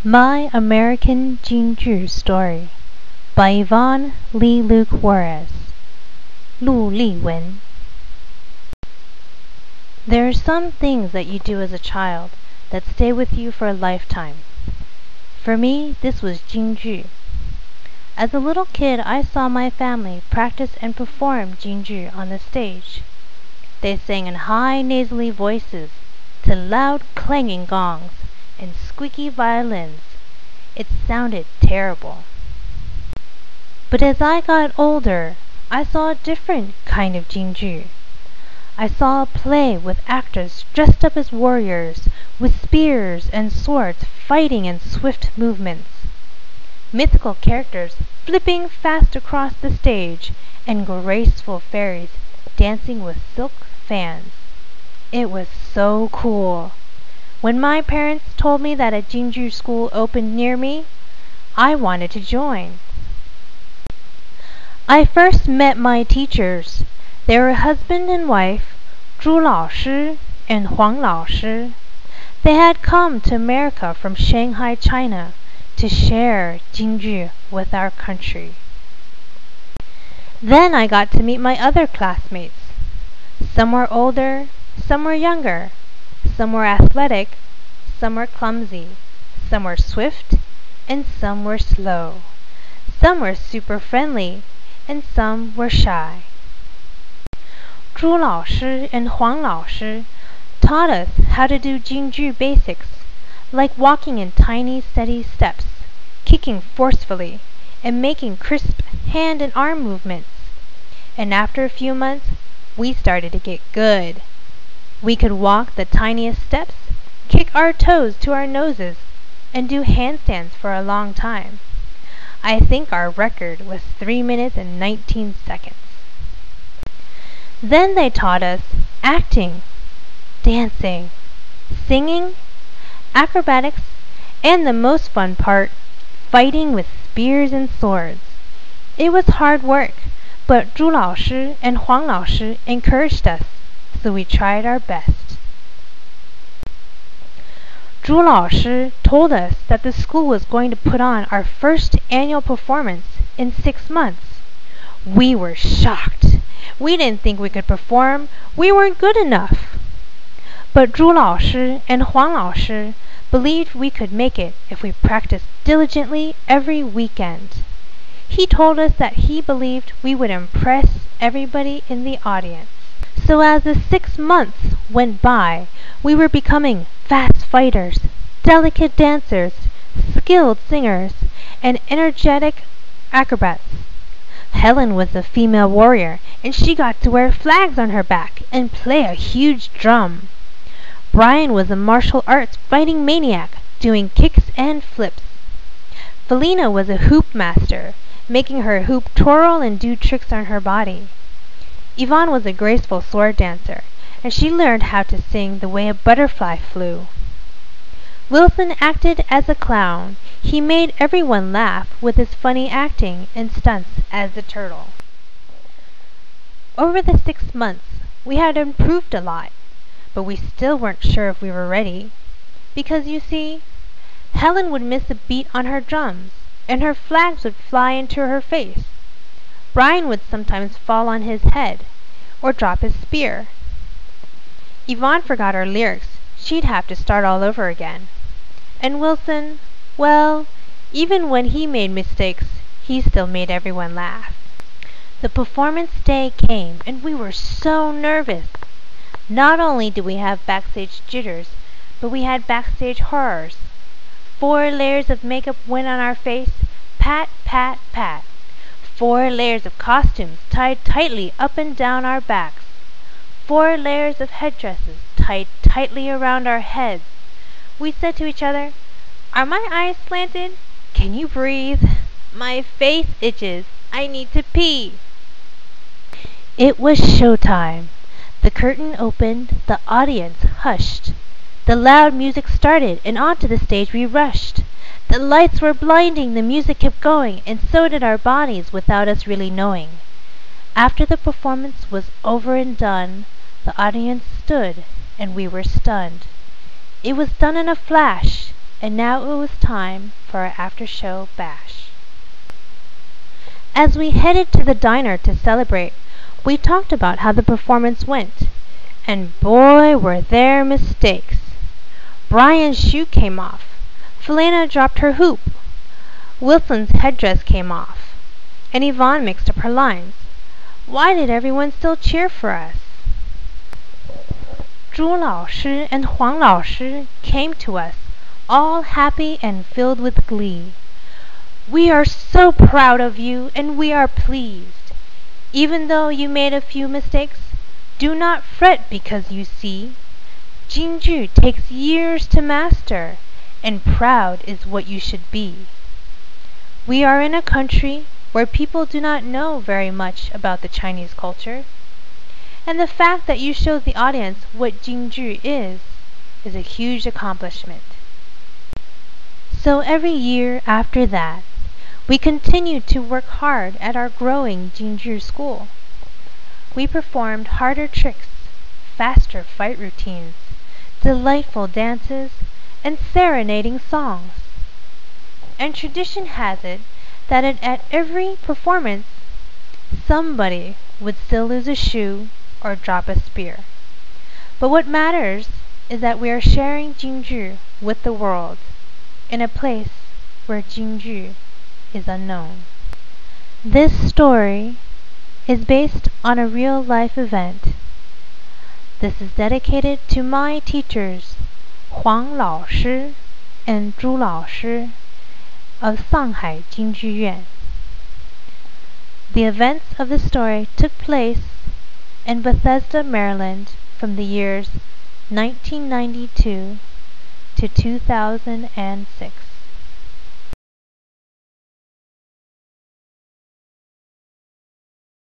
My American Jing Ju Story by Yvonne Juarez. Lu Li Wen. There are some things that you do as a child that stay with you for a lifetime. For me, this was Jing Ju. As a little kid, I saw my family practice and perform Jing Ju on the stage. They sang in high nasally voices to loud clanging gongs and squeaky violins. It sounded terrible. But as I got older, I saw a different kind of Jing Ju. I saw a play with actors dressed up as warriors, with spears and swords fighting in swift movements. Mythical characters flipping fast across the stage, and graceful fairies dancing with silk fans. It was so cool. When my parents told me that a Jing Ju school opened near me, I wanted to join. I first met my teachers. They were husband and wife, Chu Shan and Huang Shi. They had come to America from Shanghai, China, to share Jing Ju with our country. Then I got to meet my other classmates. Some were older, some were younger. Some were athletic, some were clumsy, some were swift, and some were slow. Some were super friendly, and some were shy. Chu Shan and Huang Shi taught us how to do Jing Ju basics, like walking in tiny steady steps, kicking forcefully, and making crisp hand and arm movements. And after a few months, we started to get good. We could walk the tiniest steps, kick our toes to our noses, and do handstands for a long time. I think our record was 3 minutes and 19 seconds. Then they taught us acting, dancing, singing, acrobatics, and the most fun part, fighting with spears and swords. It was hard work, but Chu Shan and Huang Shi encouraged us, so we tried our best. Chu Shan told us that the school was going to put on our first annual performance in 6 months. We were shocked. We didn't think we could perform. We weren't good enough. But Chu Shan and Huang Shi believed we could make it if we practiced diligently every weekend. He told us that he believed we would impress everybody in the audience. So as the 6 months went by, we were becoming fast fighters, delicate dancers, skilled singers, and energetic acrobats. Helen was a female warrior, and she got to wear flags on her back and play a huge drum. Brian was a martial arts fighting maniac, doing kicks and flips. Felina was a hoop master, making her hoop twirl and do tricks on her body. Yvonne was a graceful sword dancer, and she learned how to sing the way a butterfly flew. Wilson acted as a clown. He made everyone laugh with his funny acting and stunts as the turtle. Over the 6 months, we had improved a lot, but we still weren't sure if we were ready. Because you see, Helen would miss a beat on her drums, and her flags would fly into her face. Brian would sometimes fall on his head, or drop his spear. Yvonne forgot her lyrics. She'd have to start all over again. And Wilson, well, even when he made mistakes, he still made everyone laugh. The performance day came, and we were so nervous. Not only did we have backstage jitters, but we had backstage horrors. 4 layers of makeup went on our face, pat, pat, pat. 4 layers of costumes tied tightly up and down our backs. 4 layers of headdresses tied tightly around our heads. We said to each other, "Are my eyes slanted? Can you breathe? My face itches. I need to pee." It was showtime. The curtain opened, the audience hushed. The loud music started, and onto the stage we rushed. The lights were blinding, the music kept going, and so did our bodies without us really knowing. After the performance was over and done, the audience stood, and we were stunned. It was done in a flash. and now it was time for our after-show bash. As we headed to the diner to celebrate, we talked about how the performance went, and boy were there mistakes. Brian's shoe came off. Felina dropped her hoop. Wilson's headdress came off, and Yvonne mixed up her lines. Why did everyone still cheer for us? Zhu 老师 and Huang 老师 came to us, all happy and filled with glee. We are so proud of you, and we are pleased. Even though you made a few mistakes, do not fret because you see, Jing Ju takes years to master, and proud is what you should be. We are in a country where people do not know very much about the Chinese culture, and the fact that you showed the audience what Jing Ju is a huge accomplishment. So every year after that, we continued to work hard at our growing Jing Ju school. We performed harder tricks, faster fight routines, delightful dances, and serenading songs. And tradition has it that at every performance, somebody would still lose a shoe or drop a spear. But what matters is that we are sharing Jing Ju with the world in a place where Jing Ju is unknown. This story is based on a real-life event. This is dedicated to my teachers, Huang 老师 and Zhu 老师 of Shanghai Jing Ju Yuan. The events of the story took place in Bethesda, Maryland from the years 1992 to 2006.